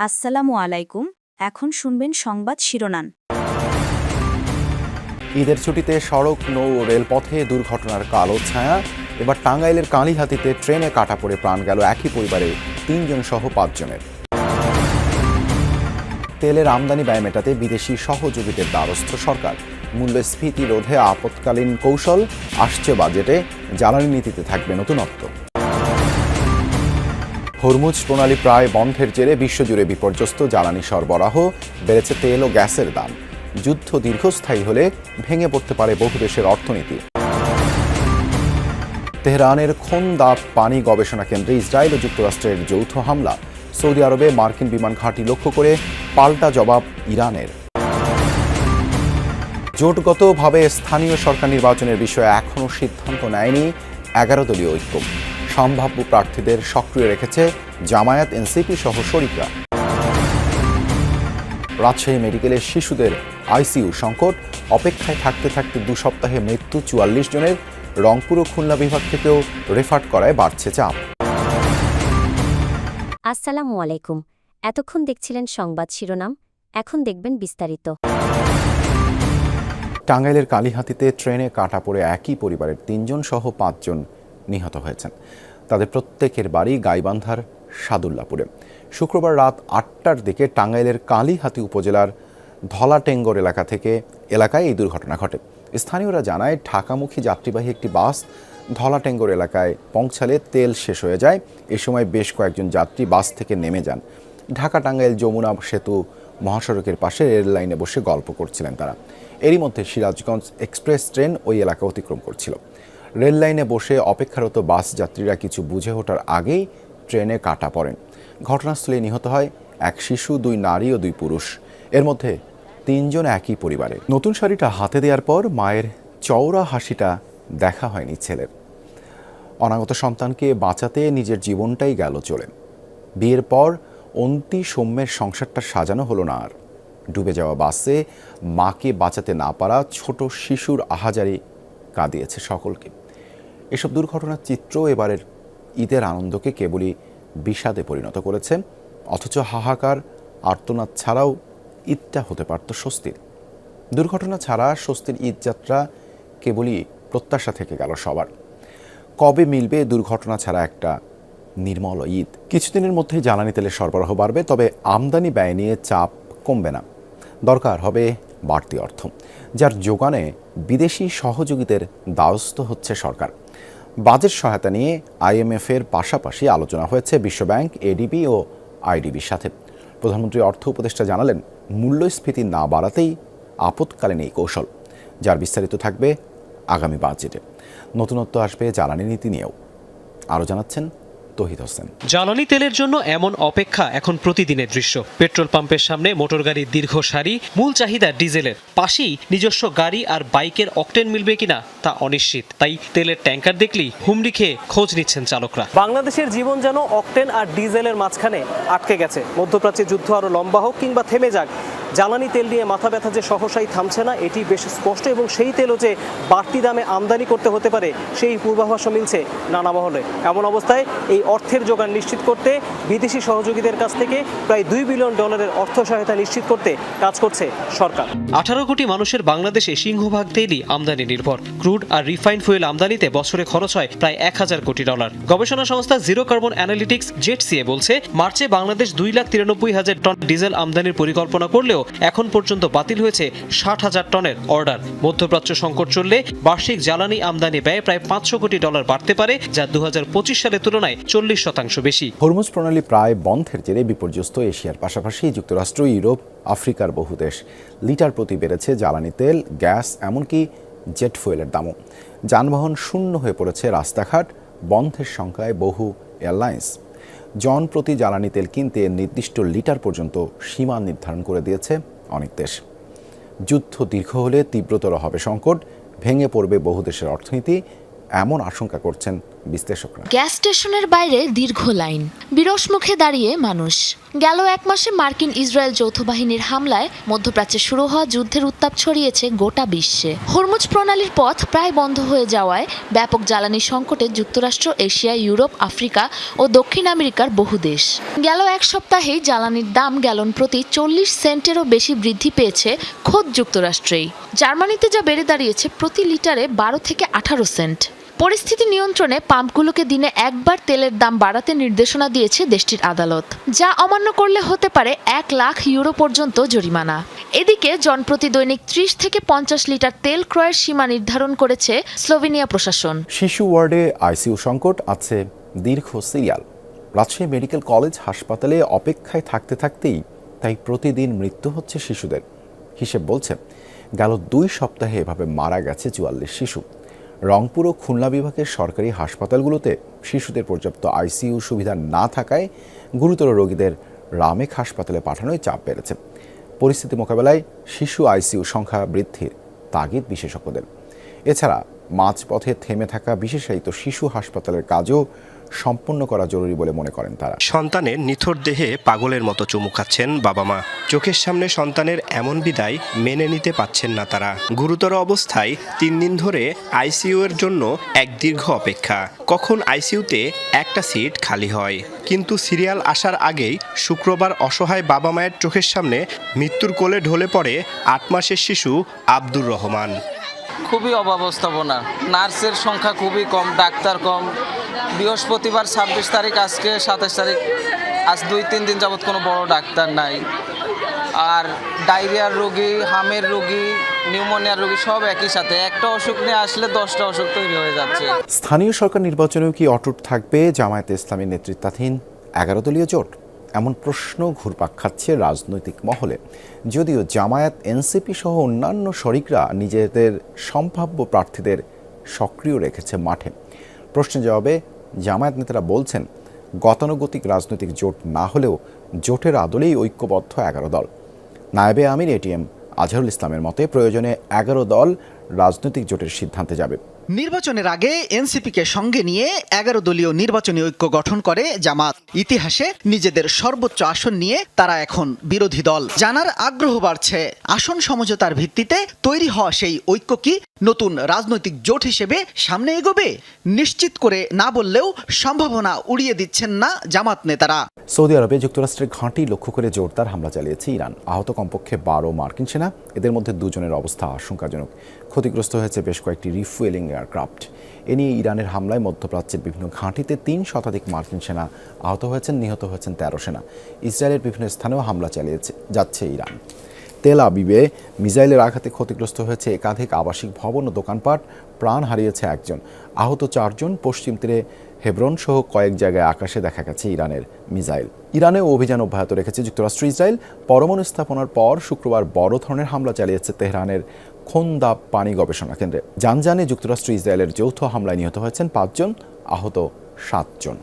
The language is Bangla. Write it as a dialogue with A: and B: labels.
A: আসসালামু আলাইকুম। এখন শুনবেন সংবাদ শিরোনাম।
B: ঈদের ছুটিতে সড়ক, নৌ ও রেলপথে দুর্ঘটনার কালো ছায়া। এবার টাঙ্গাইলের কালীহাতিতে ট্রেনে কাটা পড়ে প্রাণ গেল একই পরিবারের ৩ জন সহ ৫ জনের। তেলের আমদানি ব্যয় মেটাতে বিদেশি সহযোগীদের দ্বারস্থ সরকার। মূল্যস্ফীতি রোধে আপৎকালীন কৌশল, আসছে বাজেটে জ্বালানি নীতিতে থাকবে নতুনত্ব। হরমুজ প্রণালী প্রায় বন্ধের জেরে বিশ্বজুড়ে বিপর্যস্ত জ্বালানি সরবরাহ, বেড়েছে তেল ও গ্যাসের দাম। যুদ্ধ দীর্ঘস্থায়ী হলে ভেঙে পড়তে পারে বহু দেশের অর্থনীতি। তেহরানের খোন্দা পানি গবেষণা কেন্দ্রে ইসরায়েল ও যুক্তরাষ্ট্রের যৌথ হামলা। সৌদি আরবে মার্কিন বিমান ঘাঁটি লক্ষ্য করে পাল্টা জবাব ইরানের। জোটগতভাবে স্থানীয় সরকার নির্বাচনের বিষয়ে এখনও সিদ্ধান্ত নেয়নি 11 দলীয় ঐক্য। সম্ভাব্য প্রার্থীদের সক্রিয় রেখেছে জামায়াত, এনসিপি সহ শরিকরা। রাজশাহী মেডিকেলের শিশুদের আইসিইউ সংকট, অপেক্ষায় থাকতে থাকতে 2 সপ্তাহে মৃত্যু 44 জনের। রংপুর ও খুলনা বিভাগ থেকেও রেফার করায় বাড়ছে চাপ।
C: আসসালামু আলাইকুম। এতক্ষণ দেখছিলেন সংবাদ শিরোনাম, এখন দেখবেন বিস্তারিত।
B: টাঙ্গাইলের কালীহাতিতে ট্রেনে কাটা পড়ে একই পরিবারের 3 জন সহ 5 জন নিহত হয়েছেন। তাদের প্রত্যেকের বাড়ি গাইবান্ধার সাদুল্লাপুরে। শুক্রবার রাত 8টার দিকে টাঙ্গাইলের কালীহাতি উপজেলার ধলাটেঙ্গর এলাকায় এই দুর্ঘটনা ঘটে। স্থানীয়রা জানায়, ঢাকামুখী যাত্রীবাহী একটি বাস ধলাটেঙ্গর এলাকায় পৌঁছালে তেল শেষ হয়ে যায়। এ সময় বেশ কয়েকজন যাত্রী বাস থেকে নেমে যান। ঢাকা টাঙ্গাইল যমুনা সেতু মহাসড়কের পাশে রেল লাইনে বসে গল্প করছিলেন তারা। এরই মধ্যে সিরাজগঞ্জ এক্সপ্রেস ট্রেন ওই এলাকা অতিক্রম করছিল। রেল লাইনে বসে অপেক্ষারত বাস যাত্রীরা কিছু বুঝে ওঠার আগেই ট্রেনে কাটা পড়েন। ঘটনাস্থলে নিহত হয় এক শিশু, 2 নারী ও 2 পুরুষ। এর মধ্যে 3 জন একই পরিবারে। নতুন শাড়িটা হাতে দেওয়ার পর মায়ের চওড়া হাসিটা দেখা হয়নি ছেলের। অনাগত সন্তানকে বাঁচাতে নিজের জীবনটাই গেল চলে। বিয়ের পর অন্তি সৌম্যের সংসারটা সাজানো হলো না আর। ডুবে যাওয়া বাসে মাকে বাঁচাতে না পারা ছোট শিশুর আহাজারি কাঁদিয়েছে সকলকে। এসব দুর্ঘটনার চিত্র এবারের ঈদের আনন্দকে কেবলই বিষাদে পরিণত করেছে। অথচ হাহাকার, আর্তনাদ ছাড়াও ঈদটা হতে পারত স্বস্তির। দুর্ঘটনা ছাড়া স্বস্তির ঈদযাত্রা কেবলই প্রত্যাশা থেকে গেল সবার। কবে মিলবে দুর্ঘটনা ছাড়া একটা নির্মল ঈদ? কিছুদিনের মধ্যেই জ্বালানি তেলের সরবরাহ বাড়বে, তবে আমদানি ব্যয় নিয়ে চাপ কমবে না। দরকার হবে বাড়তি অর্থ, যার যোগানে বিদেশি সহযোগীদের দ্বারস্থ হচ্ছে সরকার। বাজেট সহায়তা নিয়ে IMF-এর পাশাপাশি আলোচনা হয়েছে বিশ্বব্যাংক, ADB ও IDBর সাথে। প্রধানমন্ত্রী অর্থ উপদেষ্টা জানালেন, মূল্যস্ফীতি না বাড়াতেই আপৎকালীন এই কৌশল, যার বিস্তারিত থাকবে আগামী বাজেটে। নতুনত্ব আসবে জ্বালানি নীতি নিয়েও। আরও জানাচ্ছেন তহিদ হোসেন।
D: জ্বালানি তেলের জন্য এমন অপেক্ষা এখন প্রতিদিনের দৃশ্য। পেট্রোল পাম্পের সামনে মোটর গাড়ির দীর্ঘ সারি, মূল চাহিদা ডিজেলের। পাশেই নিজস্ব গাড়ি আর বাইকের অকটেন মিলবে কিনা তা অনিশ্চিত। তাই তেলের ট্যাঙ্কার দেখলেই হুমড়ি খেয়ে খোঁজ নিচ্ছেন চালকরা।
E: বাংলাদেশের জীবন যেন অকটেন আর ডিজেলের মাঝখানে আটকে গেছে। মধ্যপ্রাচ্যে যুদ্ধ আরো লম্বা হোক কিংবা থেমে যাক, জ্বালানি তেল নিয়ে মাথা ব্যথা যে সহসাই থামছে না, এটি বেশ স্পষ্ট। এবং সেই তেলও যে বাড়তি দামে আমদানি করতে হতে পারে, সেই পূর্বাভাসও মিলছে নানা মহলে। এমন অবস্থায় এই অর্থের যোগান নিশ্চিত করতে বিদেশি সহযোগীদের কাছ থেকে প্রায় $2 বিলিয়ন অর্থ সহায়তা নিশ্চিত করতে কাজ করছে সরকার।
D: 18 কোটি মানুষের বাংলাদেশে সিংহভাগ তেলই আমদানি নির্ভর। ক্রুড আর রিফাইন্ড ফুয়েল আমদানিতে বছরে খরচ হয় প্রায় $1000 কোটি। গবেষণা সংস্থা জিরো কার্বন অ্যানালিটিক্স জেটসিএ বলছে, মার্চে বাংলাদেশ 2,93,000 টন ডিজেল আমদানির পরিকল্পনা করলেও এখন পর্যন্ত বাতিল হয়েছে 60,000 টনের অর্ডার। মধ্যপ্রাচ্য সংকট চললে বার্ষিক জ্বালানি আমদানি ব্যয় প্রায় $500 কোটি বাড়তে পারে, যা 2025 সালের তুলনায় 40% বেশি।
B: হরমুজ প্রণালী প্রায় বন্ধের জেরে বিপর্যস্ত এশিয়ার পাশাপাশি যুক্তরাষ্ট্র, ইউরোপ, আফ্রিকার বহু দেশ। লিটার প্রতি বেড়েছে জ্বালানি তেল, গ্যাস, এমনকি জেট ফুয়েলের দামও। যানবাহন শূন্য হয়ে পড়েছে রাস্তাঘাট, বন্ধের সংখ্যায় বহু এয়ারলাইন্স। জন প্রতি জ্বালানি তেল কিনতে নির্দিষ্ট লিটার পর্যন্ত সীমা নির্ধারণ করে দিয়েছে অনেক দেশ। যুদ্ধ দীর্ঘ হলে তীব্রতর হবে সংকট, ভেঙে পড়বে বহু দেশের অর্থনীতি, এমন আশঙ্কা করছেন বিশ্লেষকরা।
F: গ্যাস স্টেশনের বাইরে দীর্ঘ লাইন, বিরস মুখে দাঁড়িয়ে মানুষ। গেল এক মাসে মার্কিন ইসরায়েল যৌথ বাহিনীর হামলায় মধ্যপ্রাচ্যে শুরু হওয়া যুদ্ধের উত্তাপ ছড়িয়েছে গোটা বিশ্বে। হরমুজ প্রণালীর পথ প্রায় বন্ধ হয়ে যাওয়ায় ব্যাপক জ্বালানি সংকটে যুক্তরাষ্ট্র, এশিয়া, ইউরোপ, আফ্রিকা ও দক্ষিণ আমেরিকার বহু দেশ। গেল এক সপ্তাহেই জ্বালানির দাম গ্যালন প্রতি 40 সেন্টেরও বেশি বৃদ্ধি পেয়েছে খোদ যুক্তরাষ্ট্রেই। জার্মানিতে যা বেড়ে দাঁড়িয়েছে প্রতি লিটারে 12 থেকে 18 সেন্ট। পরিস্থিতি নিয়ন্ত্রণে পাম্পগুলোকে দিনে একবার তেলের দাম বাড়াতে নির্দেশনা দিয়েছে দেশটির আদালত, যা অমান্য করলে হতে পারে 1 লাখ ইউরো পর্যন্ত জরিমানা। এদিকে জনপ্রতি দৈনিক 30 থেকে 50 লিটার তেল ক্রয়ের সীমা নির্ধারণ করেছে স্লোভেনিয়া প্রশাসন।
B: শিশু ওয়ার্ডে আইসিইউ সংকট, আছে দীর্ঘ সিরিয়াল। রাজশাহী মেডিকেল কলেজ হাসপাতালে অপেক্ষায় থাকতে থাকতেই তাই প্রতিদিন মৃত্যু হচ্ছে শিশুদের। হিসেব বলছে গেল 2 সপ্তাহে এভাবে মারা গেছে 44 শিশু। রংপুর ও খুলনা বিভাগের সরকারি হাসপাতালগুলোতে শিশুদের পর্যাপ্ত আইসিইউ সুবিধা না থাকায় গুরুতর রোগীদের রামেক হাসপাতালে পাঠানোয় চাপ বেড়েছে। পরিস্থিতি মোকাবেলায় শিশু আইসিইউ সংখ্যা বৃদ্ধির তাগিদ বিশেষজ্ঞদের। এছাড়া মাঝপথে থেমে থাকা বিশেষায়িত শিশু হাসপাতালের কাজও সম্পন্ন করা জরুরি বলে মনে করেন তারা।
G: সন্তানের নিথর দেহে পাগলের মতো চুমু খাচ্ছেন বাবা মা। চোখের সামনে সন্তানের এমন বিদায় মেনে নিতে পারছেন না তারা। গুরুতর অবস্থায় 3 দিন ধরে আইসিইউ এর জন্য এক দীর্ঘ অপেক্ষা। কখন আইসিইউতে একটা সিট খালি হয়। কিন্তু সিরিয়াল আসার আগেই শুক্রবার অসহায় বাবা মায়ের চোখের সামনে মৃত্যুর কোলে ঢলে পড়ে 8 মাসের শিশু আব্দুর রহমান।
H: খুবই অব্যবস্থাপনা, নার্সের সংখ্যা খুবই কম, ডাক্তার কম। বৃহস্পতিবার 26 তারিখ, আজকে 27 তারিখ, আজ 2-3 দিন যাবৎ কোনো বড় ডাক্তার নাই। আর ডায়রিয়ার রোগী, হামের রোগী, নিউমোনিয়ার রোগী সব একই সাথে। একটা অসুখ নিয়ে আসলে 10টা অসুখ তৈরি হয়ে যাচ্ছে।
B: স্থানীয় সরকার নির্বাচনেও কি অটুট থাকবে জামায়াতে ইসলামী নেতৃত্বাধীন 11 দলীয় জোট? এমন প্রশ্ন ঘুরপাক খাচ্ছে রাজনৈতিক মহলে। যদিও জামায়াত, এনসিপি সহ অন্যান্য শরিকরা নিজেদের সম্ভাব্য প্রার্থীদের সক্রিয় রেখেছে মাঠে। প্রশ্নের জবাবে জামায়াত নেতারা বলছেন, গতানুগতিক রাজনৈতিক জোট না হলেও জোটের আদলেই ঐক্যবদ্ধ 11 দল। নায়েবে আমির এটিএম আজহারুল ইসলামের মতে প্রয়োজনে 11 দল রাজনৈতিক জোটের সিদ্ধান্তে যাবে।
I: নির্বাচনের আগে এনসিপিকে সঙ্গে নিয়ে 11 দলীয় নির্বাচনী ঐক্য গঠন করে জামাত। ইতিহাসে নিজেদের সর্বোচ্চ আসন নিয়ে তারা এখন বিরোধী দল। জানার আগ্রহ বাড়ছে, আসন সমঝোতার ভিত্তিতে তৈরি হওয়া সেই ঐক্য কি নতুন রাজনৈতিক জোট হিসেবে সামনে এগোবে? নিশ্চিত করে না বললেও সম্ভাবনা উড়িয়ে দিচ্ছেন না জামাত নেতারা।
B: সৌদি আরবে যুক্তরাষ্ট্রের ঘাঁটি লক্ষ্য করে জোরদার হামলা চালিয়েছে ইরান। আহত কমপক্ষে 12 মার্কিন সেনা, এদের মধ্যে 2 জনের অবস্থা আশঙ্কাজনক। ক্ষতিগ্রস্ত হয়েছে বেশ কয়েকটি রিফুয়েলিং এয়ারক্রাফট। এ নিয়ে ইরানের হামলায় মধ্যপ্রাচ্যের বিভিন্ন ঘাঁটিতে 3 শতাধিক মার্কিন সেনা আহত হয়েছেন, নিহত হয়েছেন 13 সেনা। ইসরায়েলের বিভিন্ন স্থানেও হামলা চালিয়ে যাচ্ছে ইরান। তেল আবিবে মিসাইলের আঘাতে ক্ষতিগ্রস্ত হয়েছে একাধিক আবাসিক ভবন ও দোকানপাট, প্রাণ হারিয়েছে 1 জন, আহত 4 জন। পশ্চিম তীরে হেব্রন সহ কয়েক জায়গায় আকাশে দেখা গেছে ইরানের মিসাইল। ইরানেও অভিযান অব্যাহত রেখেছে যুক্তরাষ্ট্র। ইসরায়েল পরমাণু স্থাপনার পর শুক্রবার বড় ধরনের হামলা চালিয়েছে তেহরানের খোন্দা পানি গবেষণা কেন্দ্রে। জানজানে যুক্তরাষ্ট্র ইসরায়েলের যৌথ হামলায় নিহত হয়েছেন 5 জন, আহত 7 জন।